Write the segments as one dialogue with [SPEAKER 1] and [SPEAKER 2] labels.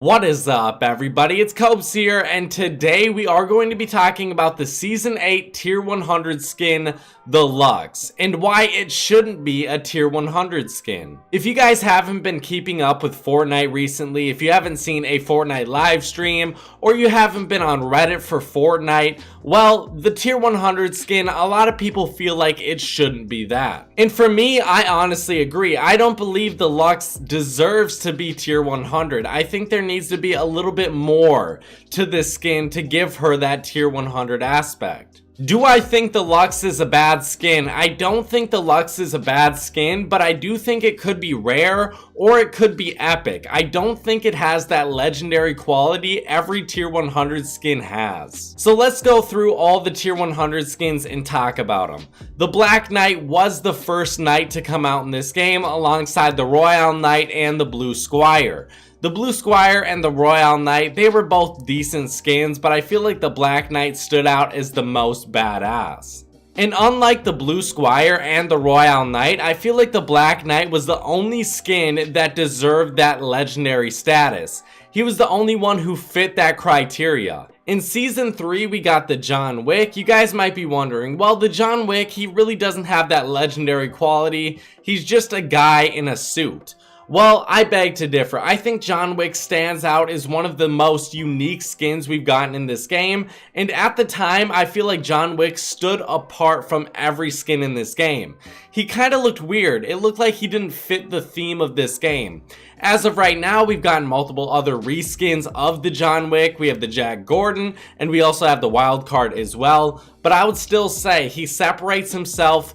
[SPEAKER 1] What is up, everybody? It's Copes here, and today we are going to be talking about the Season 8 Tier 100 skin, the LUXE, and why it shouldn't be a Tier 100 skin. If you guys haven't been keeping up with Fortnite recently, if you haven't seen a Fortnite live stream, or you haven't been on Reddit for Fortnite, well, the Tier 100 skin, a lot of people feel like it shouldn't be that. And for me, I honestly agree. I don't believe the LUXE deserves to be Tier 100. I think there needs to be a little bit more to this skin to give her that Tier 100 aspect. Do I think the LUXE is a bad skin? I don't think the LUXE is a bad skin, but I do think it could be rare or it could be epic. I don't think it has that legendary quality every Tier 100 skin has. So let's go through all the Tier 100 skins and talk about them. The Black Knight was the first knight to come out in this game alongside the Royale Knight and the Blue Squire. The Blue Squire and the Royale Knight, they were both decent skins, but I feel like the Black Knight stood out as the most badass. And unlike the Blue Squire and the Royale Knight, I feel like the Black Knight was the only skin that deserved that legendary status. He was the only one who fit that criteria. In Season 3, we got the John Wick. You guys might be wondering, well, the John Wick, he really doesn't have that legendary quality. He's just a guy in a suit. Well, I beg to differ. I think John Wick stands out as one of the most unique skins we've gotten in this game, and at the time, I feel like John Wick stood apart from every skin in this game. He kind of looked weird. It looked like he didn't fit the theme of this game. As of right now, we've gotten multiple other reskins of the John Wick. We have the Jack Gordon, and we also have the wild card as well, but I would still say he separates himself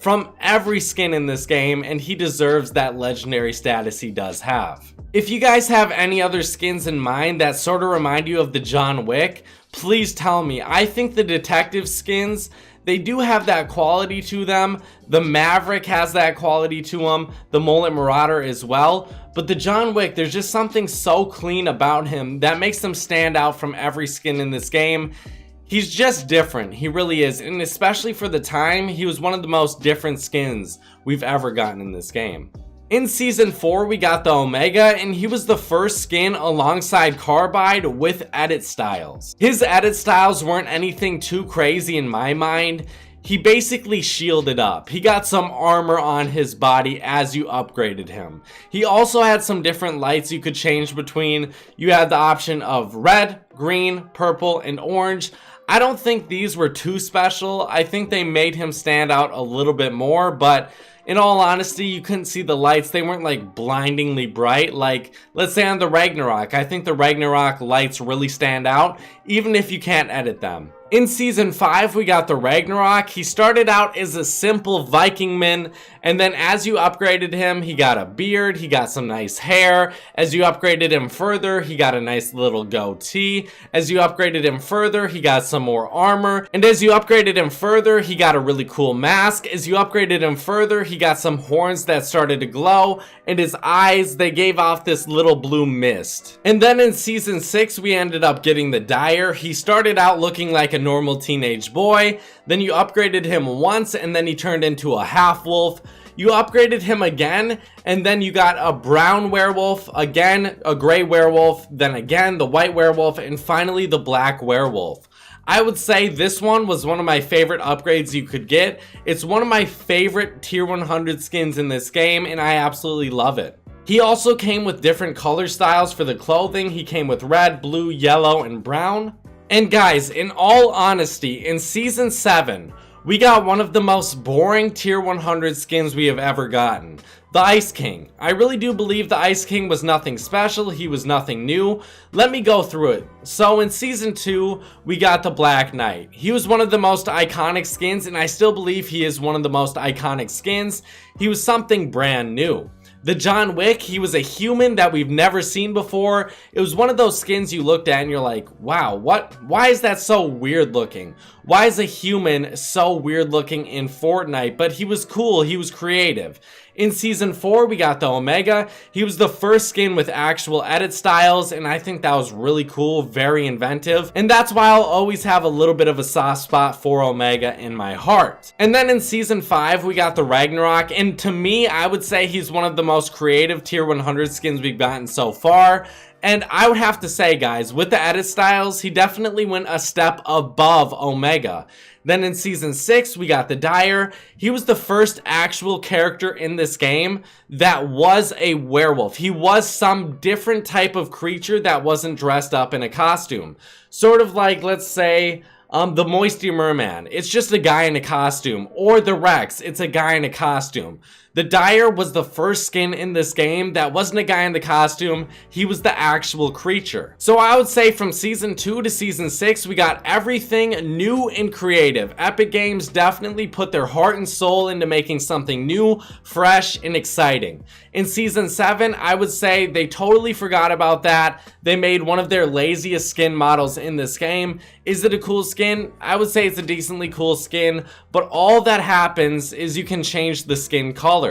[SPEAKER 1] from every skin in this game, and he deserves that legendary status he does have. If you guys have any other skins in mind that sort of remind you of the John Wick, please tell me. I think the detective skins, they do have that quality to them. The Maverick has that quality to him, the Mullet Marauder as well, but the John Wick, there's just something so clean about him that makes them stand out from every skin in this game. He's just different, he really is, and especially for the time, he was one of the most different skins we've ever gotten in this game. In Season 4, we got the Omega, and he was the first skin alongside Carbide with edit styles. His edit styles weren't anything too crazy in my mind. He basically shielded up. He got some armor on his body as you upgraded him. He also had some different lights you could change between. You had the option of red, green, purple, and orange. I don't think these were too special. I think they made him stand out a little bit more, but in all honesty, you couldn't see the lights. They weren't like blindingly bright. Like, let's say on the Ragnarok, I think the Ragnarok lights really stand out, even if you can't edit them. In Season 5, we got the Ragnarok. He started out as a simple Vikingman, and then as you upgraded him, he got a beard, he got some nice hair. As you upgraded him further, he got a nice little goatee. As you upgraded him further, he got some more armor. And as you upgraded him further, he got a really cool mask. As you upgraded him further, he got some horns that started to glow, and his eyes, they gave off this little blue mist. And then in Season 6, we ended up getting the Dyer. He started out looking like a normal teenage boy, then you upgraded him once and then he turned into a half wolf. You upgraded him again and then you got a brown werewolf, again a gray werewolf, then again the white werewolf, and finally the black werewolf. I would say this one was one of my favorite upgrades you could get. It's one of my favorite Tier 100 skins in this game, and I absolutely love it. He also came with different color styles for the clothing. He came with red, blue, yellow, and brown. And guys, in all honesty, in Season 7, we got one of the most boring Tier 100 skins we have ever gotten. The Ice King. I really do believe the Ice King was nothing special, he was nothing new. Let me go through it. So in Season 2, we got the Black Knight. He was one of the most iconic skins, and I still believe he is one of the most iconic skins. He was something brand new. The John Wick, he was a human that we've never seen before. It was one of those skins you looked at and you're like, wow, why is that so weird looking? Why is a human so weird looking in Fortnite? But he was cool, he was creative. In Season 4, we got the Omega. He was the first skin with actual edit styles, and I think that was really cool, very inventive. And that's why I'll always have a little bit of a soft spot for Omega in my heart. And then in Season 5, we got the Ragnarok, and to me, I would say he's one of the most creative Tier 100 skins we've gotten so far. And I would have to say, guys, with the edit styles, he definitely went a step above Omega. Then in Season 6, we got the Dyer. He was the first actual character in this game that was a werewolf. He was some different type of creature that wasn't dressed up in a costume. Sort of like, let's say, the Moisty Merman. It's just a guy in a costume. Or the Rex. It's a guy in a costume. The Dyer was the first skin in this game that wasn't a guy in the costume, he was the actual creature. So I would say from Season 2 to Season 6, we got everything new and creative. Epic Games definitely put their heart and soul into making something new, fresh, and exciting. In Season 7, I would say they totally forgot about that. They made one of their laziest skin models in this game. Is it a cool skin? I would say it's a decently cool skin, but all that happens is you can change the skin color.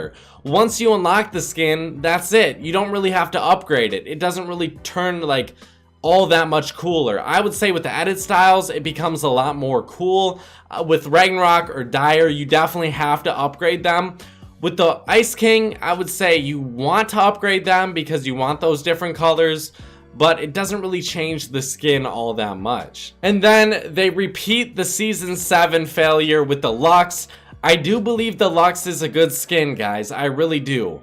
[SPEAKER 1] Once you unlock the skin, that's it. You don't really have to upgrade it. It doesn't really turn like all that much cooler. I would say with the edit styles, it becomes a lot more cool. With Ragnarok or Dyer, you definitely have to upgrade them. With the Ice King, I would say you want to upgrade them because you want those different colors, but it doesn't really change the skin all that much. And then they repeat the Season 7 failure with the LUXE. I do believe the LUXE is a good skin, guys. I really do.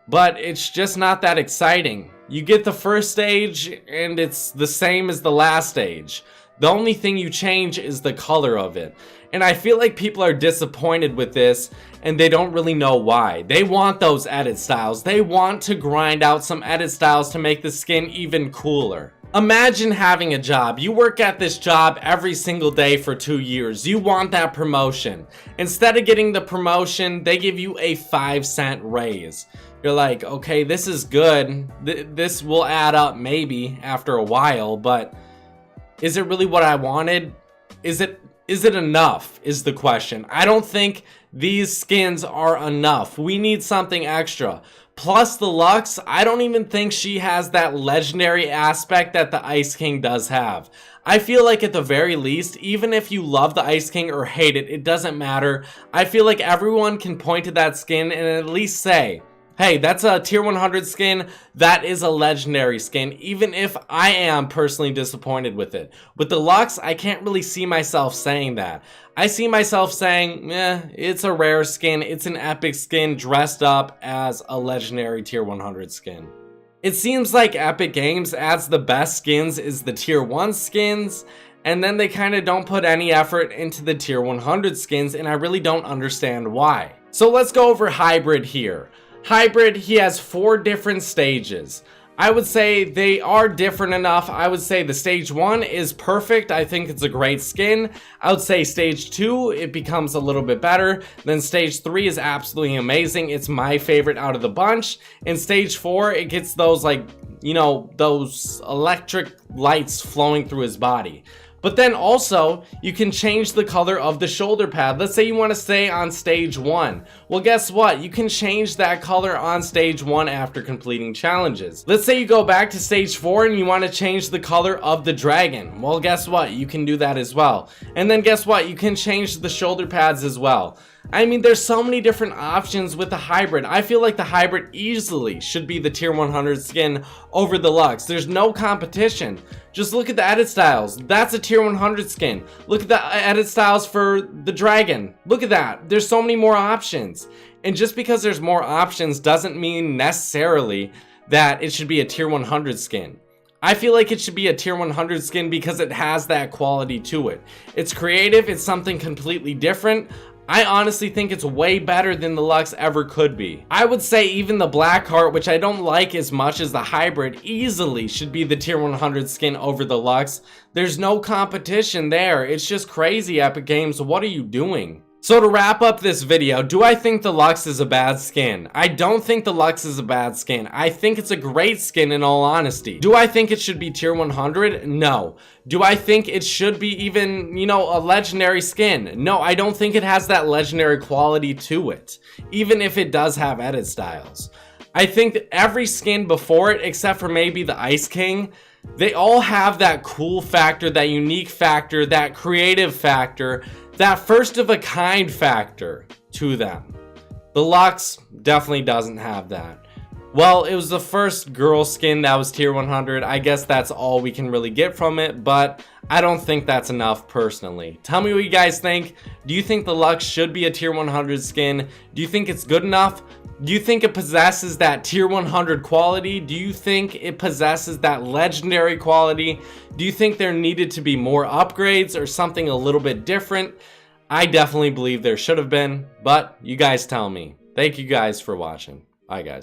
[SPEAKER 1] But it's just not that exciting. You get the first stage and it's the same as the last stage. The only thing you change is the color of it. And I feel like people are disappointed with this and they don't really know why. They want those edit styles. They want to grind out some edit styles to make the skin even cooler. Imagine having a job. You work at this job every single day for 2 years. You want that promotion. Instead of getting the promotion, they give you a 5-cent raise. You're like, okay, this is good. This will add up maybe after a while, but is it really what I wanted? Is it enough is the question. I don't think these skins are enough. We need something extra. Plus the LUXE, I don't even think she has that legendary aspect that the Ice King does have. I feel like at the very least, even if you love the Ice King or hate it, it doesn't matter. I feel like everyone can point to that skin and at least say, hey, that's a tier 100 skin, that is a legendary skin, even if I am personally disappointed with it. With the LUXE, I can't really see myself saying that. I see myself saying, it's a rare skin, it's an epic skin dressed up as a legendary tier 100 skin. It seems like Epic Games adds the best skins is the tier 1 skins, and then they kind of don't put any effort into the tier 100 skins, and I really don't understand why. So let's go over Hybrid here. Hybrid, he has 4 different stages. I would say they are different enough. I would say the stage 1 is perfect. I think it's a great skin. I would say stage 2, it becomes a little bit better. Then stage 3 is absolutely amazing. It's my favorite out of the bunch. In stage 4, it gets those like, you know, those electric lights flowing through his body. But then also, you can change the color of the shoulder pad. Let's say you want to stay on stage 1. Well, guess what? You can change that color on stage 1 after completing challenges. Let's say you go back to stage 4 and you want to change the color of the dragon. Well, guess what? You can do that as well. And then guess what? You can change the shoulder pads as well. I mean, there's so many different options with the Hybrid. I feel like the Hybrid easily should be the tier 100 skin over the LUXE. There's no competition. Just look at the edit styles. That's a tier 100 skin. Look at the edit styles for the dragon. Look at that. There's so many more options. And just because there's more options doesn't mean necessarily that it should be a tier 100 skin. I feel like it should be a tier 100 skin because it has that quality to it. It's creative. It's something completely different. I honestly think it's way better than the LUXE ever could be. I would say even the Blackheart, which I don't like as much as the Hybrid, easily should be the tier 100 skin over the LUXE. There's no competition there. It's just crazy, Epic Games. What are you doing? So to wrap up this video, do I think the LUXE is a bad skin? I don't think the LUXE is a bad skin. I think it's a great skin in all honesty. Do I think it should be tier 100? No. Do I think it should be even, you know, a legendary skin? No, I don't think it has that legendary quality to it, even if it does have edit styles. I think that every skin before it, except for maybe the Ice King, they all have that cool factor, that unique factor, that creative factor, that first of a kind factor to them. The LUXE definitely doesn't have that. Well, it was the first girl skin that was tier 100. I guess that's all we can really get from it, but I don't think that's enough personally. Tell me what you guys think. Do you think the Lux should be a tier 100 skin? Do you think it's good enough? Do you think it possesses that tier 100 quality? Do you think it possesses that legendary quality? Do you think there needed to be more upgrades or something a little bit different? I definitely believe there should have been, but you guys tell me. Thank you guys for watching. Bye guys.